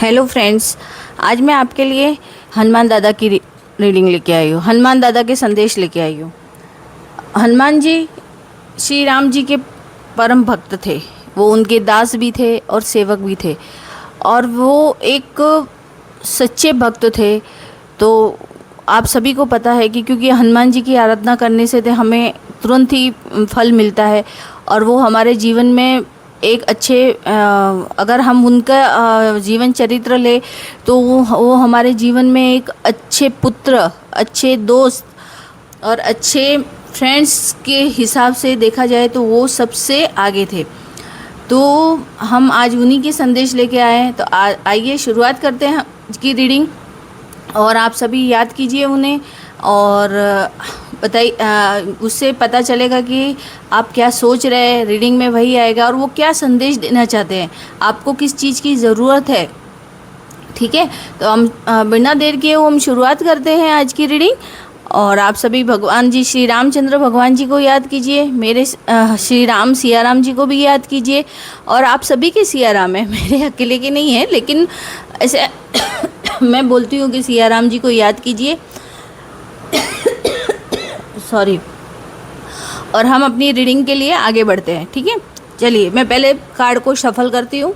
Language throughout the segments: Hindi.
हेलो फ्रेंड्स, आज मैं आपके लिए हनुमान दादा की रीडिंग लेके आई हूँ। हनुमान दादा के संदेश लेके आई हूँ। हनुमान जी श्री राम जी के परम भक्त थे। वो उनके दास भी थे और सेवक भी थे, और वो एक सच्चे भक्त थे। तो आप सभी को पता है कि क्योंकि हनुमान जी की आराधना करने से तो हमें तुरंत ही फल मिलता है, और वो हमारे जीवन में एक अच्छे अगर हम उनका जीवन चरित्र ले तो वो हमारे जीवन में एक अच्छे पुत्र, अच्छे दोस्त और अच्छे फ्रेंड्स के हिसाब से देखा जाए तो वो सबसे आगे थे। तो हम आज उन्हीं के संदेश लेके आए हैं। तो आइए शुरुआत करते हैं की रीडिंग, और आप सभी याद कीजिए उन्हें, और बताइए, उससे पता चलेगा कि आप क्या सोच रहे हैं। रीडिंग में वही आएगा और वो क्या संदेश देना चाहते हैं, आपको किस चीज़ की ज़रूरत है। ठीक है, तो हम बिना देर किए हम शुरुआत करते हैं आज की रीडिंग। और आप सभी भगवान जी श्री रामचंद्र भगवान जी को याद कीजिए, मेरे श्री राम सिया राम जी को भी याद कीजिए। और आप सभी के सिया राम है, मेरे अकेले के नहीं है, लेकिन ऐसे मैं बोलती हूँ कि सिया राम जी को याद कीजिए। सॉरी। और हम अपनी रीडिंग के लिए आगे बढ़ते हैं। ठीक है, चलिए मैं पहले कार्ड को शफल करती हूँ।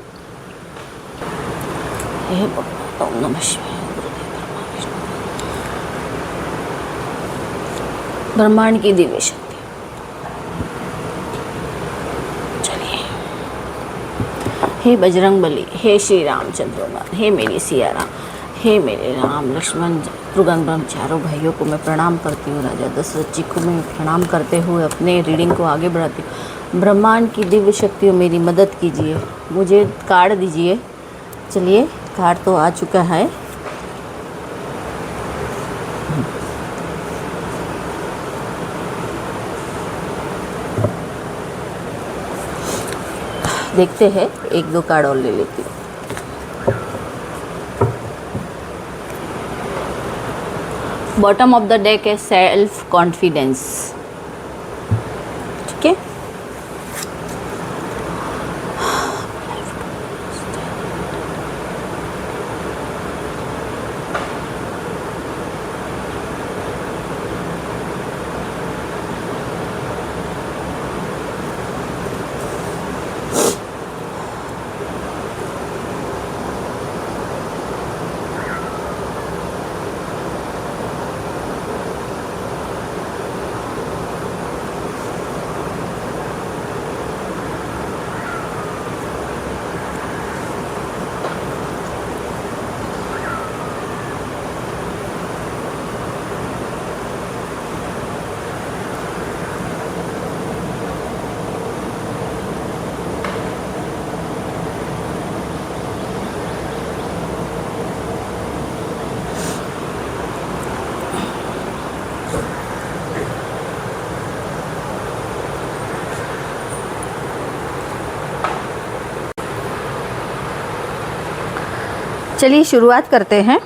ओम नमः शिवाय। ब्रह्मांड की दिव्य शक्ति। चलिए, हे बजरंग बली, हे श्री रामचंद्र, हे मेरी सिया राम, हे मेरे राम लक्ष्मण शत्रुघ्न ब्रह्म चारों भाइयों को मैं प्रणाम करती हूँ। राजा दशरथ जी को मैं प्रणाम करते हुए अपने रीडिंग को आगे बढ़ाती हूँ। ब्रह्मांड की दिव्य शक्तियों मेरी मदद कीजिए, मुझे कार्ड दीजिए। चलिए, कार्ड तो आ चुका है। देखते हैं, एक दो कार्ड और ले लेती हूँ। बॉटम ऑफ द डेक है सेल्फ कॉन्फिडेंस। ठीक है, चलिए शुरुआत करते हैं।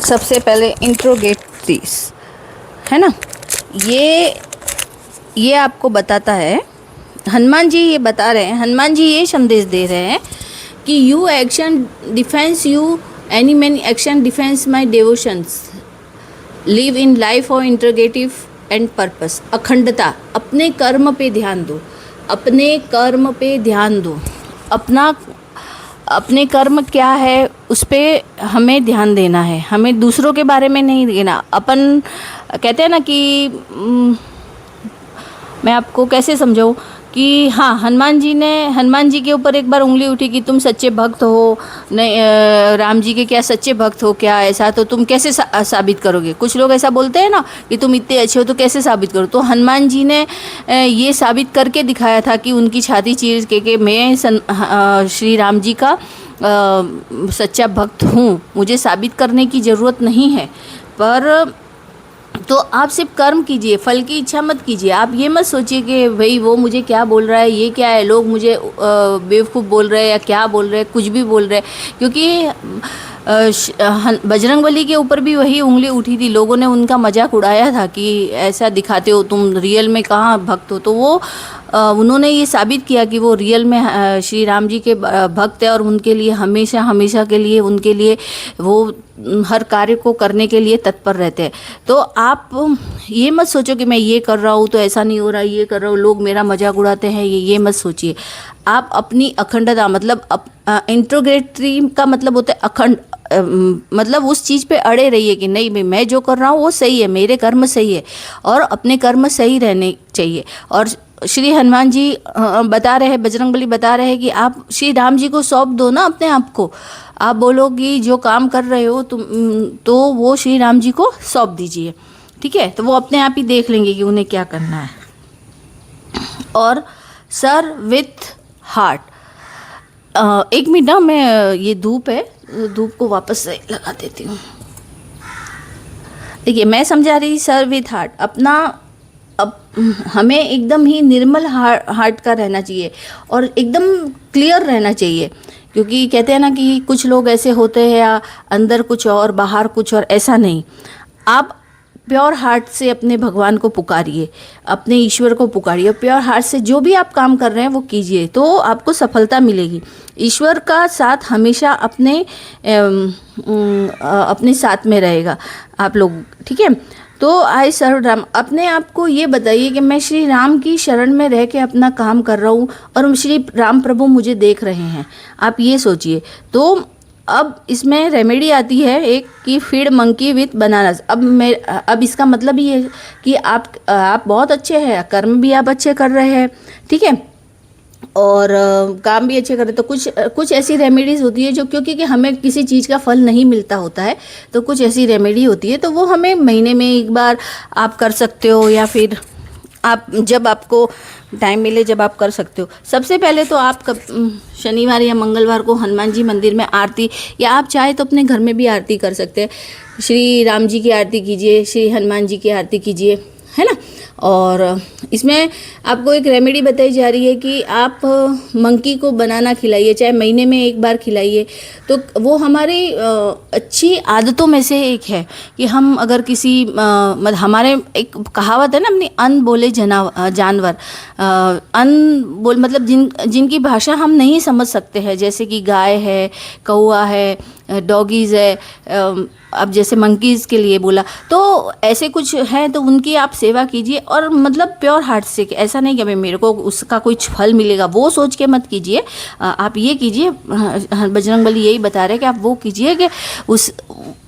सबसे पहले इंट्रोगेटिव्स है ना, ये आपको बताता है, हनुमान जी ये बता रहे हैं, हनुमान जी ये संदेश दे रहे हैं कि you action defence you any man action defence my devotions live in life और इंट्रोगेटिव एंड पर्पस। अखंडता, अपने कर्म पे ध्यान दो, अपने कर्म पे ध्यान दो। अपने कर्म क्या है उस पर हमें ध्यान देना है, हमें दूसरों के बारे में नहीं देना। अपन कहते हैं ना कि मैं आपको कैसे समझाऊँ कि हाँ, हनुमान जी के ऊपर एक बार उंगली उठी कि तुम सच्चे भक्त हो, नहीं राम जी के क्या सच्चे भक्त हो क्या, ऐसा तो तुम कैसे साबित करोगे। कुछ लोग ऐसा बोलते हैं ना कि तुम इतने अच्छे हो तो कैसे साबित करो। तो हनुमान जी ने ये साबित करके दिखाया था कि उनकी छाती चीर के मैं श्री राम जी का सच्चा भक्त हूँ, मुझे साबित करने की ज़रूरत नहीं है। पर तो आप सिर्फ कर्म कीजिए, फल की इच्छा मत कीजिए। आप ये मत सोचिए कि भाई वो मुझे क्या बोल रहा है, ये क्या है, लोग मुझे बेवकूफ़ बोल रहे हैं या क्या बोल रहे हैं, कुछ भी बोल रहे हैं। क्योंकि बजरंगबली के ऊपर भी वही उंगली उठी थी, लोगों ने उनका मजाक उड़ाया था कि ऐसा दिखाते हो तुम, रियल में कहाँ भक्त हो। तो वो उन्होंने ये साबित किया कि वो रियल में श्री राम जी के भक्त है और उनके लिए हमेशा हमेशा के लिए उनके लिए वो हर कार्य को करने के लिए तत्पर रहते हैं। तो आप ये मत सोचो कि मैं ये कर रहा हूँ तो ऐसा नहीं हो रहा, ये कर रहा हूँ लोग मेरा मजाक उड़ाते हैं, ये मत सोचिए। आप अपनी अखंडता, मतलब इंट्रोगेटरी का मतलब होता है अखंड, मतलब उस चीज़ पे अड़े रहिए कि नहीं भाई मैं जो कर रहा हूँ वो सही है, मेरे कर्म सही है और अपने कर्म सही रहने चाहिए। और श्री हनुमान जी बता रहे हैं, बजरंगबली बता रहे हैं कि आप श्री राम जी को सौंप दो ना अपने आप को। आप बोलो कि जो काम कर रहे हो तुम तो वो श्री राम जी को सौंप दीजिए, ठीक है। तो वो अपने आप ही देख लेंगे कि उन्हें क्या करना है। और सर विथ हार्ट, एक मिनट ना, मैं ये धूप है, धूप को वापस से लगा देती हूँ। देखिए मैं समझा रही सर विथ हार्ट, अपना अब हमें एकदम ही निर्मल हार्ट का रहना चाहिए और एकदम क्लियर रहना चाहिए। क्योंकि कहते हैं ना कि कुछ लोग ऐसे होते हैं या अंदर कुछ और बाहर कुछ और, ऐसा नहीं। आप प्योर हार्ट से अपने भगवान को पुकारिए, अपने ईश्वर को पुकारिए और प्योर हार्ट से जो भी आप काम कर रहे हैं वो कीजिए, तो आपको सफलता मिलेगी। ईश्वर का साथ हमेशा अपने साथ में रहेगा आप लोग, ठीक है। तो आए सर्व राम, अपने आप को ये बताइए कि मैं श्री राम की शरण में रह के अपना काम कर रहा हूँ और श्री राम प्रभु मुझे देख रहे हैं, आप ये सोचिए। तो अब इसमें रेमेडी आती है एक कि फीड मंकी विथ बनानास। अब इसका मतलब ये है कि आप बहुत अच्छे हैं, कर्म भी आप अच्छे कर रहे हैं, ठीक है, और काम भी अच्छे करें। तो कुछ ऐसी रेमेडीज़ होती है जो, क्योंकि हमें किसी चीज़ का फल नहीं मिलता होता है, तो कुछ ऐसी रेमेडी होती है तो वो हमें महीने में एक बार आप कर सकते हो, या फिर आप जब आपको टाइम मिले जब आप कर सकते हो। सबसे पहले तो आप शनिवार या मंगलवार को हनुमान जी मंदिर में आरती, या आप चाहे तो अपने घर में भी आरती कर सकते हैं। श्री राम जी की आरती कीजिए, श्री हनुमान जी की आरती कीजिए, है ना। और इसमें आपको एक रेमेडी बताई जा रही है कि आप मंकी को बनाना खिलाइए, चाहे महीने में एक बार खिलाइए। तो वो हमारी अच्छी आदतों में से एक है कि हम अगर किसी मतलब हमारे एक कहावत है ना अपनी, अन बोले जानवर, अन बोल मतलब जिनकी भाषा हम नहीं समझ सकते हैं, जैसे कि गाय है, कौआ है, डॉगीज़ है, अब जैसे मंकीज़ के लिए बोला, तो ऐसे कुछ है तो उनकी आप सेवा कीजिए। और मतलब प्योर हार्ट से, ऐसा नहीं कि भाई मेरे को उसका कुछ फल मिलेगा वो सोच के मत कीजिए। आप ये कीजिए, बजरंगबली यही बता रहे हैं कि आप वो कीजिए कि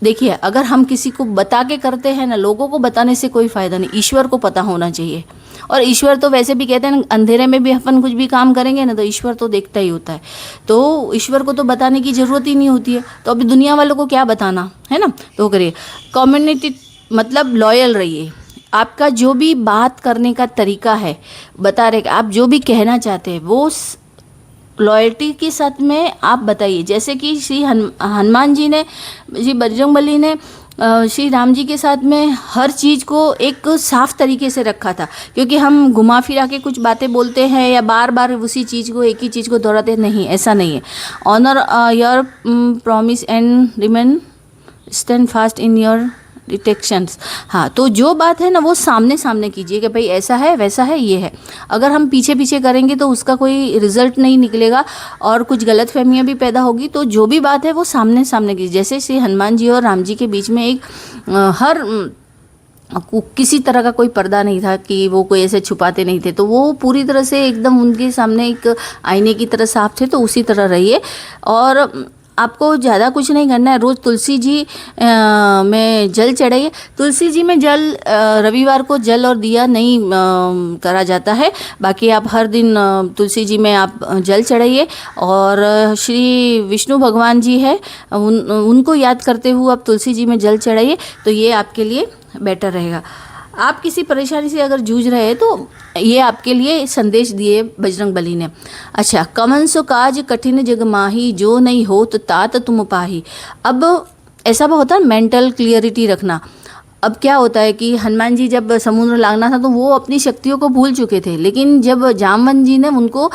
देखिए अगर हम किसी को बता के करते हैं ना, लोगों को बताने से कोई फ़ायदा नहीं, ईश्वर को पता होना चाहिए। और ईश्वर तो वैसे भी कहते हैं अंधेरे में भी अपन कुछ भी काम करेंगे ना तो ईश्वर तो देखता ही होता है, तो ईश्वर को तो बताने की ज़रूरत ही नहीं होती है। तो अभी दुनिया वालों को क्या बताना है ना, तो करिए। कम्युनिटी मतलब लॉयल रहिए, आपका जो भी बात करने का तरीका है, बता रहे आप जो भी कहना चाहते हैं वो लॉयल्टी के साथ में आप बताइए। जैसे कि श्री हनुमान जी ने, श्री बजरंगबली ने श्री राम जी के साथ में हर चीज़ को एक साफ तरीके से रखा था। क्योंकि हम घुमा फिरा के कुछ बातें बोलते हैं या बार बार उसी चीज़ को, एक ही चीज़ को दोहराते नहीं, ऐसा नहीं है। Honour your promise and remain stand fast in your detections. हाँ, तो जो बात है ना वो सामने सामने कीजिए कि भाई ऐसा है वैसा है ये है। अगर हम पीछे पीछे करेंगे तो उसका कोई रिजल्ट नहीं निकलेगा और कुछ गलत फहमियाँ भी पैदा होगी। तो जो भी बात है वो सामने सामने कीजिए। जैसे श्री हनुमान जी और राम जी के बीच में एक किसी तरह का कोई पर्दा नहीं था कि वो कोई ऐसे छुपाते नहीं थे, तो वो पूरी तरह से एकदम उनके सामने एक आईने की तरह साफ थे। तो उसी तरह रहिए और आपको ज़्यादा कुछ नहीं करना है। रोज़ तुलसी जी में जल चढ़ाइए। तुलसी जी में जल रविवार को जल और दिया नहीं करा जाता है, बाकी आप हर दिन तुलसी जी में आप जल चढ़ाइए। और श्री विष्णु भगवान जी है उनको याद करते हुए आप तुलसी जी में जल चढ़ाइए, तो ये आपके लिए बेटर रहेगा। आप किसी परेशानी से अगर जूझ रहे हैं तो ये आपके लिए संदेश दिए बजरंगबली ने। अच्छा, कमन सो काज कठिन जग माही, जो नहीं हो तो तात तुम पाही। अब ऐसा होता है मेंटल क्लियरिटी रखना। अब क्या होता है कि हनुमान जी जब समुद्र लांघना था तो वो अपनी शक्तियों को भूल चुके थे, लेकिन जब जामवंत जी ने उनको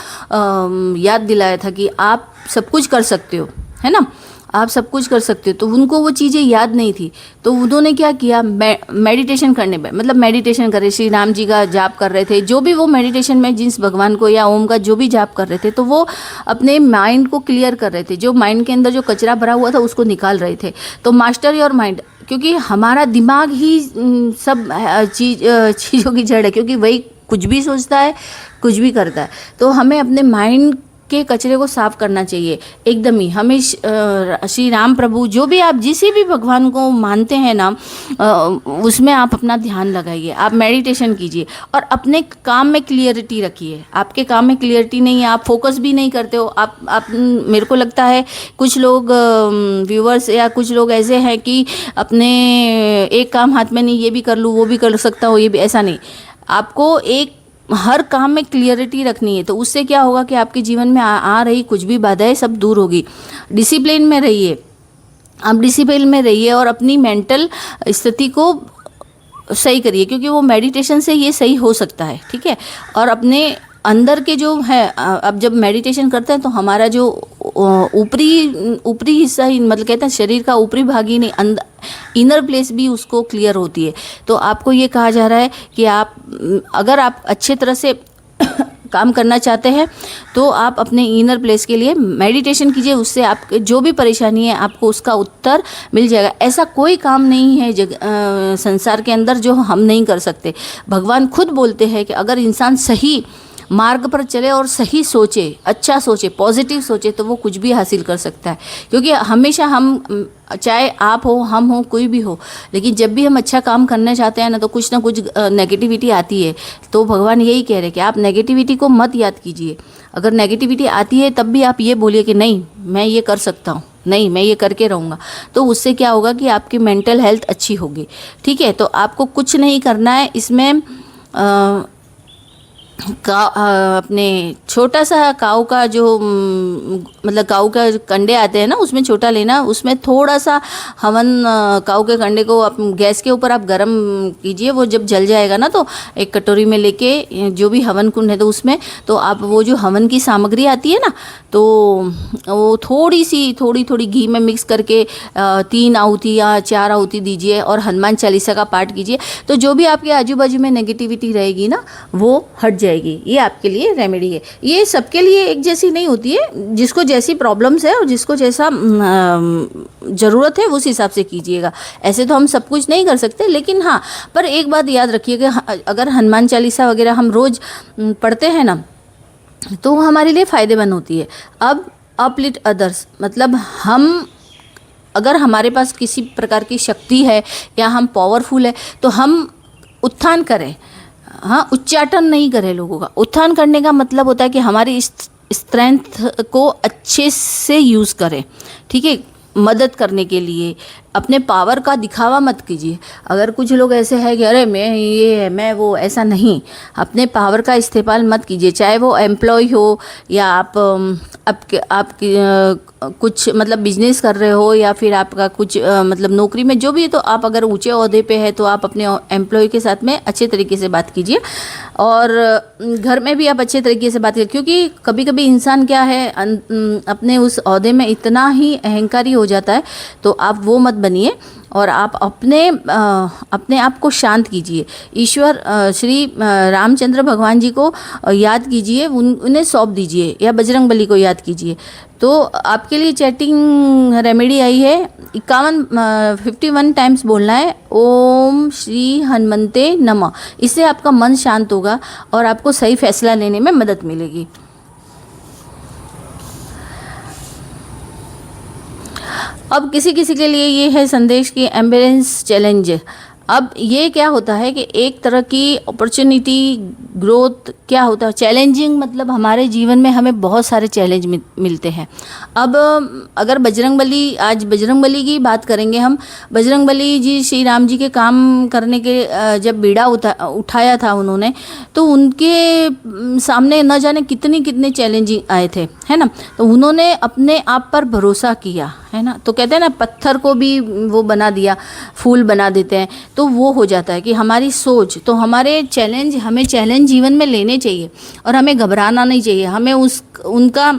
याद दिलाया था कि आप सब कुछ कर सकते हो, है ना। आप सब कुछ कर सकते हो। तो उनको वो चीज़ें याद नहीं थी, तो उन्होंने क्या किया, मेडिटेशन करने पे, मतलब मेडिटेशन करे, श्री राम जी का जाप कर रहे थे, जो भी वो मेडिटेशन में जिस भगवान को या ओम का जो भी जाप कर रहे थे, तो वो अपने माइंड को क्लियर कर रहे थे, जो माइंड के अंदर जो कचरा भरा हुआ था उसको निकाल रहे थे। तो मास्टर योर माइंड, क्योंकि हमारा दिमाग ही सब चीज़ों की जड़ है, क्योंकि वही कुछ भी सोचता है, कुछ भी करता है। तो हमें अपने माइंड के कचरे को साफ करना चाहिए एकदम ही। हमें श्री राम प्रभु, जो भी आप जिस भी भगवान को मानते हैं ना, उसमें आप अपना ध्यान लगाइए, आप मेडिटेशन कीजिए और अपने काम में क्लियरिटी रखिए। आपके काम में क्लियरिटी नहीं है, आप फोकस भी नहीं करते हो। आप मेरे को लगता है कुछ लोग व्यूअर्स या कुछ लोग ऐसे हैं कि अपने एक काम हाथ में नहीं, ये भी कर लूँ, वो भी कर सकता हूँ, ये भी, ऐसा नहीं। आपको एक हर काम में क्लियरिटी रखनी है। तो उससे क्या होगा कि आपके जीवन में आ रही कुछ भी बाधाएं सब दूर होगी। डिसिप्लिन में रहिए, आप डिसिप्लिन में रहिए और अपनी मेंटल स्थिति को सही करिए, क्योंकि वो मेडिटेशन से ये सही हो सकता है, ठीक है। और अपने अंदर के जो है, अब जब मेडिटेशन करते हैं तो हमारा जो ऊपरी हिस्सा ही, मतलब कहते हैं शरीर का ऊपरी भाग ही नहीं, अंदर इनर प्लेस भी उसको क्लियर होती है। तो आपको ये कहा जा रहा है कि आप अगर आप अच्छे तरह से काम करना चाहते हैं तो आप अपने इनर प्लेस के लिए मेडिटेशन कीजिए। उससे आपके जो भी परेशानी है आपको उसका उत्तर मिल जाएगा। ऐसा कोई काम नहीं है संसार के अंदर जो हम नहीं कर सकते। भगवान खुद बोलते हैं कि अगर इंसान सही मार्ग पर चले और सही सोचे, अच्छा सोचे, पॉजिटिव सोचे, तो वो कुछ भी हासिल कर सकता है। क्योंकि हमेशा हम, चाहे आप हो, हम हो, कोई भी हो, लेकिन जब भी हम अच्छा काम करना चाहते हैं ना तो कुछ ना कुछ नेगेटिविटी आती है। तो भगवान यही कह रहे हैं कि आप नेगेटिविटी को मत याद कीजिए। अगर नेगेटिविटी आती है तब भी आप ये बोलिए कि नहीं, मैं ये कर सकता हूँ, नहीं मैं ये करके रहूँगा। तो उससे क्या होगा कि आपकी मेंटल हेल्थ अच्छी होगी, ठीक है। तो आपको कुछ नहीं करना है इसमें। अपने छोटा सा काऊ का जो मतलब काऊ का कंडे आते हैं ना, उसमें छोटा लेना, उसमें थोड़ा सा हवन, काऊ के कंडे को आप गैस के ऊपर आप गरम कीजिए। वो जब जल जाएगा ना तो एक कटोरी में लेके जो भी हवन कुंड है तो उसमें तो आप वो जो हवन की सामग्री आती है ना, तो वो थोड़ी घी में मिक्स करके 3 आहुति या 4 आहुति दीजिए और हनुमान चालीसा का पाठ कीजिए। तो जो भी आपके आजू बाजू में नेगेटिविटी रहेगी ना वो हट जाएगी। ये आपके लिए रेमेडी है। ये सबके लिए एक जैसी नहीं होती है, जिसको जैसी प्रॉब्लम्स है और जिसको जैसा ज़रूरत है उस हिसाब से कीजिएगा। ऐसे तो हम सब कुछ नहीं कर सकते, लेकिन हाँ, पर एक बात याद रखिए कि अगर हनुमान चालीसा वगैरह हम रोज़ पढ़ते हैं ना तो वो हमारे लिए फ़ायदेमंद होती है। अब अपलिफ्ट अदर्स, मतलब हम अगर हमारे पास किसी प्रकार की शक्ति है या हम पावरफुल है तो हम उत्थान करें। हाँ, उच्चाटन नहीं करें लोगों का। उत्थान करने का मतलब होता है कि हमारी स्ट्रेंथ को अच्छे से यूज़ करें, ठीक है, मदद करने के लिए। अपने पावर का दिखावा मत कीजिए। अगर कुछ लोग ऐसे हैं कि अरे मैं ये है, मैं वो, ऐसा नहीं। अपने पावर का इस्तेमाल मत कीजिए, चाहे वो एम्प्लॉय हो या आप कुछ मतलब बिजनेस कर रहे हो या फिर आपका कुछ मतलब नौकरी में जो भी है। तो आप अगर ऊंचे ओहदे पे है तो आप अपने एम्प्लॉय के साथ में अच्छे तरीके से बात कीजिए और घर में भी आप अच्छे तरीके से बात कीजिए। क्योंकि कभी कभी इंसान क्या है, अपने उस ओहदे में इतना ही अहंकारी हो जाता है। तो आप वो मत बनिए और आप अपने आप को शांत कीजिए। ईश्वर श्री रामचंद्र भगवान जी को याद कीजिए, उन्हें सौंप दीजिए, या बजरंग बली को याद कीजिए। तो आपके लिए चैटिंग रेमेडी आई है। 51 टाइम्स बोलना है ओम श्री हनुमंते नमः। इससे आपका मन शांत होगा और आपको सही फैसला लेने में मदद मिलेगी। अब किसी किसी के लिए ये है संदेश की एम्बुलेंस चैलेंज। अब ये क्या होता है कि एक तरह की अपॉर्चुनिटी ग्रोथ क्या होता है, चैलेंजिंग, मतलब हमारे जीवन में हमें बहुत सारे चैलेंज मिलते हैं। अब अगर बजरंगबली, आज बजरंगबली की बात करेंगे हम। बजरंगबली जी श्री राम जी के काम करने के जब बीड़ा उठाया था उन्होंने, तो उनके सामने न जाने कितने चैलेंजिंग आए थे, है ना। तो उन्होंने अपने आप पर भरोसा किया, है ना। तो कहते हैं ना, पत्थर को भी वो बना दिया, फूल बना देते हैं। तो वो हो जाता है कि हमारी सोच, तो हमारे हमें चैलेंज जीवन में लेने चाहिए और हमें घबराना नहीं चाहिए। हमें उनका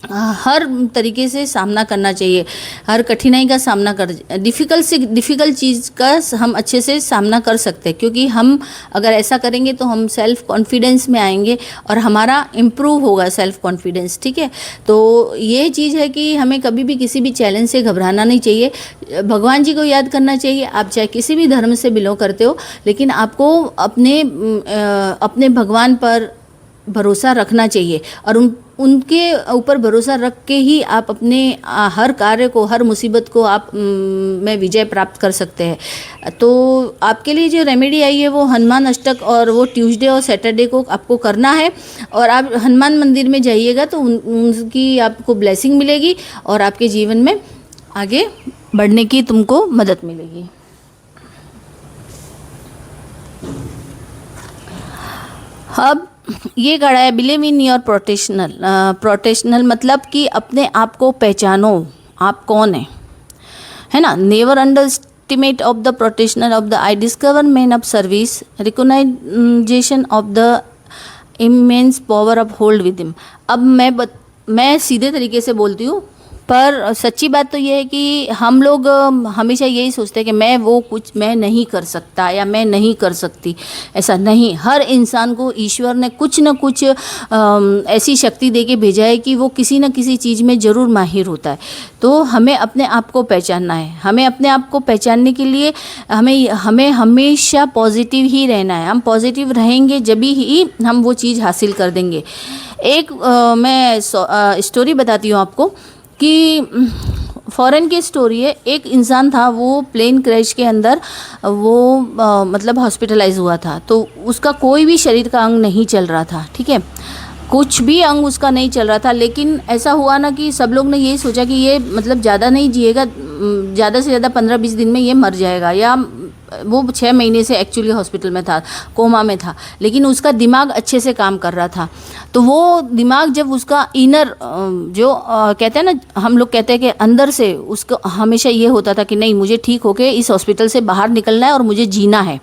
हर तरीके से सामना करना चाहिए, हर कठिनाई का सामना कर, डिफ़िकल्ट चीज़ का हम अच्छे से सामना कर सकते हैं, क्योंकि हम अगर ऐसा करेंगे तो हम सेल्फ कॉन्फिडेंस में आएंगे और हमारा इम्प्रूव होगा सेल्फ कॉन्फिडेंस। ठीक है, तो ये चीज़ है कि हमें कभी भी किसी भी चैलेंज से घबराना नहीं चाहिए। भगवान जी को याद करना चाहिए। आप चाहे किसी भी धर्म से बिलोंग करते हो, लेकिन आपको अपने भगवान पर भरोसा रखना चाहिए और उनके ऊपर भरोसा रख के ही आप अपने हर कार्य को, हर मुसीबत को आप में विजय प्राप्त कर सकते हैं। तो आपके लिए जो रेमेडी आई है वो हनुमान अष्टक, और वो ट्यूसडे और सैटरडे को आपको करना है। और आप हनुमान मंदिर में जाइएगा तो उनकी आपको ब्लेसिंग मिलेगी और आपके जीवन में आगे बढ़ने की तुमको मदद मिलेगी। अब ये कड़ा है, बिलीव इन योर प्रोटेशनल मतलब कि अपने आप को पहचानो, आप कौन है ना। Never underestimate of the potential of the I discover man of service, recognization of the immense power of hold with him. अब मैं सीधे तरीके से बोलती हूँ, पर सच्ची बात तो ये है कि हम लोग हमेशा यही सोचते हैं कि मैं नहीं कर सकता या मैं नहीं कर सकती। ऐसा नहीं, हर इंसान को ईश्वर ने कुछ न कुछ ऐसी शक्ति दे के भेजा है कि वो किसी न किसी चीज़ में ज़रूर माहिर होता है। तो हमें अपने आप को पहचानना है। हमें अपने आप को पहचानने के लिए हमें हमेशा पॉजिटिव ही रहना है। हम पॉजिटिव रहेंगे जभी ही हम वो चीज़ हासिल कर देंगे। एक मैं स्टोरी बताती हूँ आपको कि फॉरेन की स्टोरी है। एक इंसान था, वो प्लेन क्रैश के अंदर वो मतलब हॉस्पिटलाइज हुआ था। तो उसका कोई भी शरीर का अंग नहीं चल रहा था। ठीक है, कुछ भी अंग उसका नहीं चल रहा था। लेकिन ऐसा हुआ ना कि सब लोग ने यही सोचा कि ये मतलब ज़्यादा नहीं जिएगा, ज़्यादा से ज़्यादा 15-20 दिन में ये मर जाएगा। या वो 6 महीने से एक्चुअली हॉस्पिटल में था, कोमा में था, लेकिन उसका दिमाग अच्छे से काम कर रहा था। तो वो दिमाग जब उसका इनर जो कहते हैं ना, हम लोग कहते हैं कि अंदर से उसको हमेशा ये होता था कि नहीं, मुझे ठीक होके इस हॉस्पिटल से बाहर निकलना है और मुझे जीना है।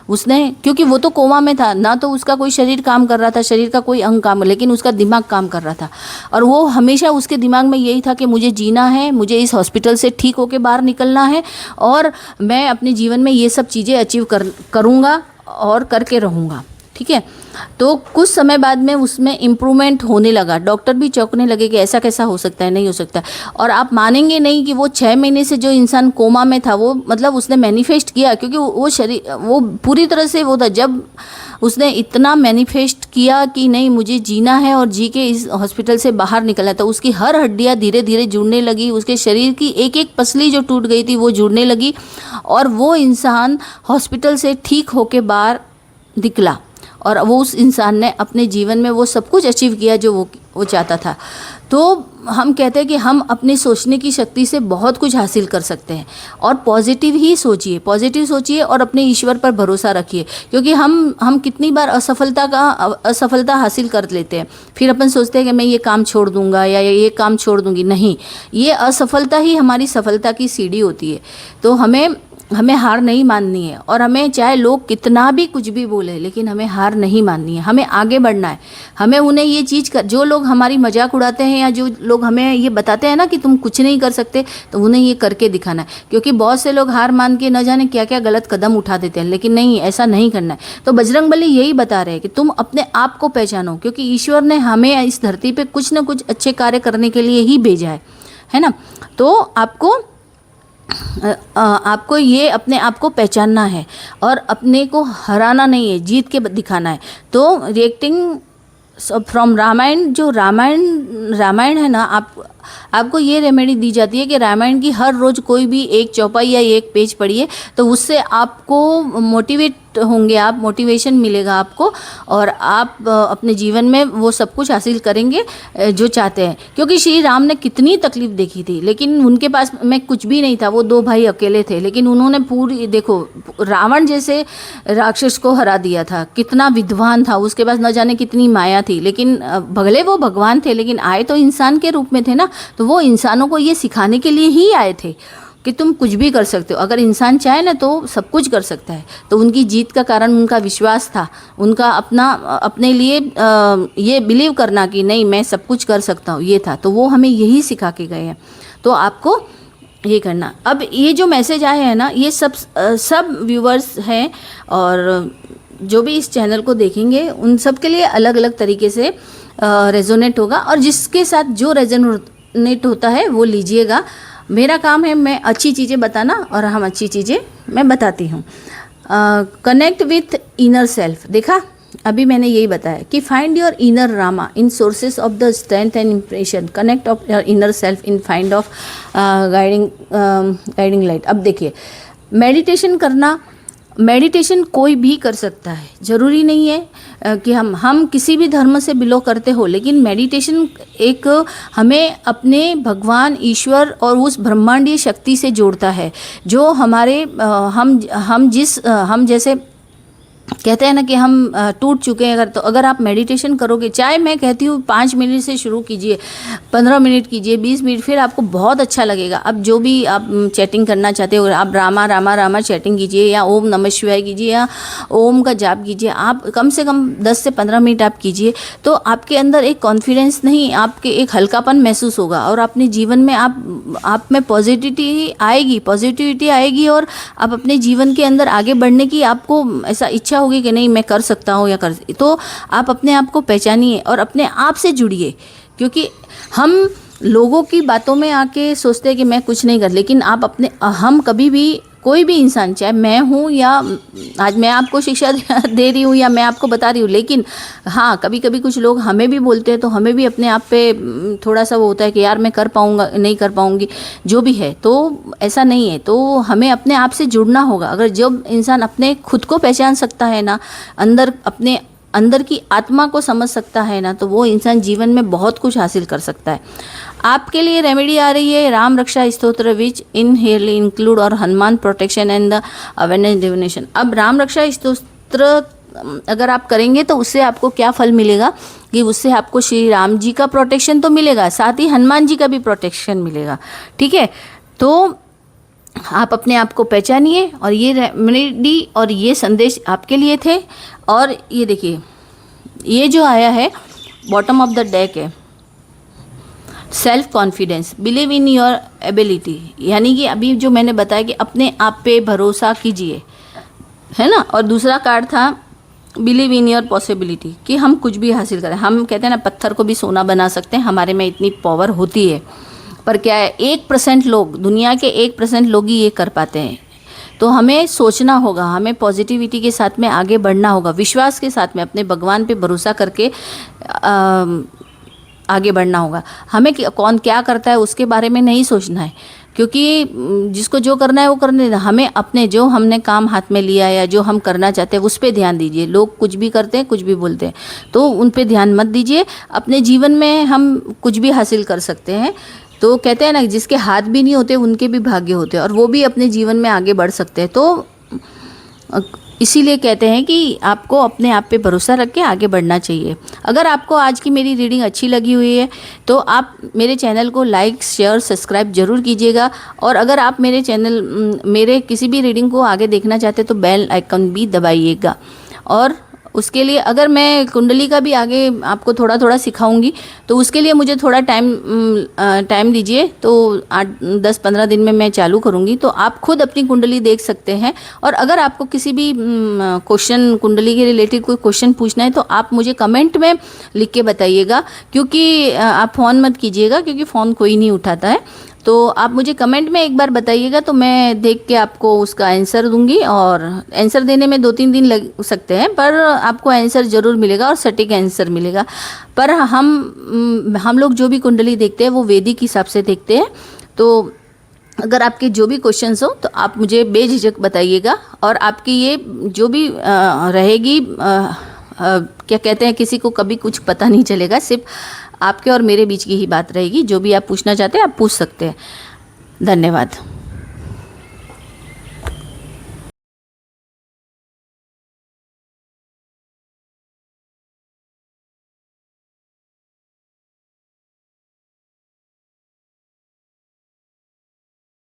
उसने, क्योंकि वो तो कोमा में था ना, तो उसका कोई शरीर काम कर रहा था, शरीर का कोई अंग काम, लेकिन उसका दिमाग काम कर रहा था। और वो हमेशा उसके दिमाग में यही था कि मुझे जीना है, मुझे इस हॉस्पिटल से ठीक होके बाहर निकलना है और मैं अपने जीवन में ये सब चीज़ें अचीव करूँगा और करके रहूँगा। ठीक है, तो कुछ समय बाद में उसमें इम्प्रूवमेंट होने लगा। डॉक्टर भी चौंकने लगे कि ऐसा कैसा हो सकता है, नहीं हो सकता। और आप मानेंगे नहीं कि वो 6 महीने से जो इंसान कोमा में था, वो मतलब उसने मैनिफेस्ट किया, क्योंकि वो शरीर वो पूरी तरह से वो था। जब उसने इतना मैनिफेस्ट किया कि नहीं, मुझे जीना है और जी के इस हॉस्पिटल से बाहर निकलना, तो उसकी हर हड्डियाँ धीरे धीरे जुड़ने लगी। उसके शरीर की एक एक पसली जो टूट गई थी वो जुड़ने लगी और वो इंसान हॉस्पिटल से ठीक होके बाहर निकला। और वो उस इंसान ने अपने जीवन में वो सब कुछ अचीव किया जो वो चाहता था। तो हम कहते हैं कि हम अपने सोचने की शक्ति से बहुत कुछ हासिल कर सकते हैं। और पॉजिटिव ही सोचिए, पॉजिटिव सोचिए और अपने ईश्वर पर भरोसा रखिए। क्योंकि हम कितनी बार असफलता हासिल कर लेते हैं, फिर अपन सोचते हैं कि मैं ये काम छोड़ दूंगा या ये काम छोड़ दूंगी। नहीं, ये असफलता ही हमारी सफलता की सीढ़ी होती है। तो हमें हार नहीं माननी है। और हमें चाहे लोग कितना भी कुछ भी बोले, लेकिन हमें हार नहीं माननी है। हमें आगे बढ़ना है। हमें उन्हें ये चीज़ जो लोग हमारी मजाक उड़ाते हैं या जो लोग हमें ये बताते हैं ना कि तुम कुछ नहीं कर सकते, तो उन्हें ये करके दिखाना है। क्योंकि बहुत से लोग हार मान के न जाने क्या क्या गलत कदम उठा देते हैं, लेकिन नहीं, ऐसा नहीं करना है। तो बजरंगबली यही बता रहे हैं कि तुम अपने आप को पहचानो, क्योंकि ईश्वर ने हमें इस धरती पर कुछ न कुछ अच्छे कार्य करने के लिए ही भेजा है ना। तो आपको ये अपने आप को पहचानना है और अपने को हराना नहीं है, जीत के दिखाना है। तो रिएक्टिंग फ्रॉम रामायण, जो रामायण है ना, आपको ये रेमेडी दी जाती है कि रामायण की हर रोज़ कोई भी एक चौपाई या एक पेज पढ़िए, तो उससे आपको मोटिवेट होंगे, आप मोटिवेशन मिलेगा आपको और आप अपने जीवन में वो सब कुछ हासिल करेंगे जो चाहते हैं। क्योंकि श्री राम ने कितनी तकलीफ देखी थी, लेकिन उनके पास में कुछ भी नहीं था। वो 2 भाई अकेले थे, लेकिन उन्होंने पूरी, देखो, रावण जैसे राक्षस को हरा दिया था। कितना विद्वान था, उसके पास न जाने कितनी माया थी, लेकिन भले वो भगवान थे, लेकिन आए तो इंसान के रूप में थे ना। तो वो इंसानों को ये सिखाने के लिए ही आए थे कि तुम कुछ भी कर सकते हो। अगर इंसान चाहे ना तो सब कुछ कर सकता है। तो उनकी जीत का कारण उनका विश्वास था, उनका अपने लिए ये बिलीव करना कि नहीं मैं सब कुछ कर सकता हूँ, ये था। तो वो हमें यही सिखा के गए हैं। तो आपको ये करना। अब ये जो मैसेज आए हैं ना, ये सब व्यूवर्स हैं और जो भी इस चैनल को देखेंगे उन सब के लिए अलग अलग तरीके से रेजोनेट होगा, और जिसके साथ जो रेजोनेट होता है वो लीजिएगा। मेरा काम है मैं अच्छी चीज़ें बताना, और हम अच्छी चीज़ें मैं बताती हूँ। कनेक्ट विथ इनर सेल्फ, देखा अभी मैंने यही बताया कि find your inner Rama in sources of the strength and impression, connect of your inner self in find of guiding light. अब देखिए, मेडिटेशन करना, मेडिटेशन कोई भी कर सकता है, ज़रूरी नहीं है कि हम किसी भी धर्म से बिलोंग करते हो, लेकिन मेडिटेशन एक हमें अपने भगवान ईश्वर और उस ब्रह्मांडीय शक्ति से जोड़ता है, जो हमारे हम जैसे कहते हैं ना कि हम टूट चुके हैं। अगर आप मेडिटेशन करोगे, चाहे मैं कहती हूँ 5 मिनट से शुरू कीजिए, 15 मिनट कीजिए, 20 मिनट, फिर आपको बहुत अच्छा लगेगा। अब जो भी आप चैटिंग करना चाहते हो, आप रामा रामा रामा चैटिंग कीजिए, या ओम नमः शिवाय कीजिए, या ओम का जाप कीजिए। आप कम से कम 10 से 15 मिनट आप कीजिए, तो आपके अंदर एक कॉन्फिडेंस नहीं, आपके एक हल्कापन महसूस होगा, और अपने जीवन में आप में पॉजिटिविटी आएगी, और आप अपने जीवन के अंदर आगे बढ़ने की आपको ऐसा इच्छा होगी कि नहीं मैं कर सकता हूँ, तो आप अपने आप को पहचानिए और अपने आप से जुड़िए। क्योंकि हम लोगों की बातों में आके सोचते हैं कि मैं कुछ नहीं कर, लेकिन हम कभी भी, कोई भी इंसान, चाहे मैं हूँ या आज मैं आपको शिक्षा दे रही हूँ या मैं आपको बता रही हूँ, लेकिन हाँ कभी कभी कुछ लोग हमें भी बोलते हैं, तो हमें भी अपने आप पे थोड़ा सा वो होता है कि यार मैं कर पाऊँगा नहीं कर पाऊँगी, जो भी है। तो ऐसा नहीं है, तो हमें अपने आप से जुड़ना होगा। अगर जब इंसान अपने खुद को पहचान सकता है ना, अपने अंदर की आत्मा को समझ सकता है ना, तो वो इंसान जीवन में बहुत कुछ हासिल कर सकता है। आपके लिए रेमेडी आ रही है राम रक्षा स्तोत्र, विच इन हियरली इंक्लूड और Hanuman protection and the awareness divination. अब राम रक्षा स्तोत्र अगर आप करेंगे तो उससे आपको क्या फल मिलेगा कि उससे आपको श्री राम जी का प्रोटेक्शन तो मिलेगा, साथ ही हनुमान जी का भी प्रोटेक्शन मिलेगा। ठीक है, तो आप अपने आप को पहचानिए, और ये रेमेडी और ये संदेश आपके लिए थे। और ये देखिए, ये जो आया है बॉटम ऑफ द डेक है, self confidence, believe in your ability, यानी कि अभी जो मैंने बताया कि अपने आप पे भरोसा कीजिए, है ना। और दूसरा कार्ड था बिलीव इन योर पॉसिबिलिटी, कि हम कुछ भी हासिल करें। हम कहते हैं ना पत्थर को भी सोना बना सकते हैं, हमारे में इतनी पावर होती है। पर क्या है, 1% लोग, दुनिया के 1% लोग ही ये कर पाते हैं। तो हमें सोचना होगा, हमें पॉजिटिविटी के साथ में आगे बढ़ना होगा, विश्वास के साथ में अपने भगवान पे भरोसा करके आगे बढ़ना होगा। हमें कौन क्या करता है उसके बारे में नहीं सोचना है, क्योंकि जिसको जो करना है वो करने, हमें अपने जो हमने काम हाथ में लिया या जो हम करना चाहते हैं उस पर ध्यान दीजिए। लोग कुछ भी करते हैं, कुछ भी बोलते हैं, तो उन पे ध्यान मत दीजिए। अपने जीवन में हम कुछ भी हासिल कर सकते हैं। तो कहते हैं ना, जिसके हाथ भी नहीं होते उनके भी भाग्य होते हैं, और वो भी अपने जीवन में आगे बढ़ सकते हैं। तो इसीलिए कहते हैं कि आपको अपने आप पे भरोसा रख के आगे बढ़ना चाहिए। अगर आपको आज की मेरी रीडिंग अच्छी लगी हुई है तो आप मेरे चैनल को लाइक शेयर सब्सक्राइब जरूर कीजिएगा। और अगर आप मेरे किसी भी रीडिंग को आगे देखना चाहते तो बेल आइकन भी दबाइएगा। और उसके लिए अगर मैं कुंडली का भी आगे आपको थोड़ा थोड़ा सिखाऊंगी, तो उसके लिए मुझे थोड़ा टाइम दीजिए। तो 8-10-15 दिन में मैं चालू करूंगी, तो आप खुद अपनी कुंडली देख सकते हैं। और अगर आपको किसी भी क्वेश्चन, कुंडली के रिलेटेड कोई क्वेश्चन पूछना है, तो आप मुझे कमेंट में लिख के बताइएगा। क्योंकि आप फ़ोन मत कीजिएगा, क्योंकि फ़ोन कोई नहीं उठाता है। तो आप मुझे कमेंट में एक बार बताइएगा, तो मैं देख के आपको उसका आंसर दूंगी। और आंसर देने में 2-3 दिन लग सकते हैं, पर आपको आंसर ज़रूर मिलेगा और सटीक आंसर मिलेगा। पर हम लोग जो भी कुंडली देखते हैं वो वैदिक हिसाब से देखते हैं। तो अगर आपके जो भी क्वेश्चंस हो तो आप मुझे बेझिझक बताइएगा। और आपकी ये जो भी रहेगी, क्या कहते हैं, किसी को कभी कुछ पता नहीं चलेगा, सिर्फ आपके और मेरे बीच की ही बात रहेगी। जो भी आप पूछना चाहते हैं आप पूछ सकते हैं। धन्यवाद।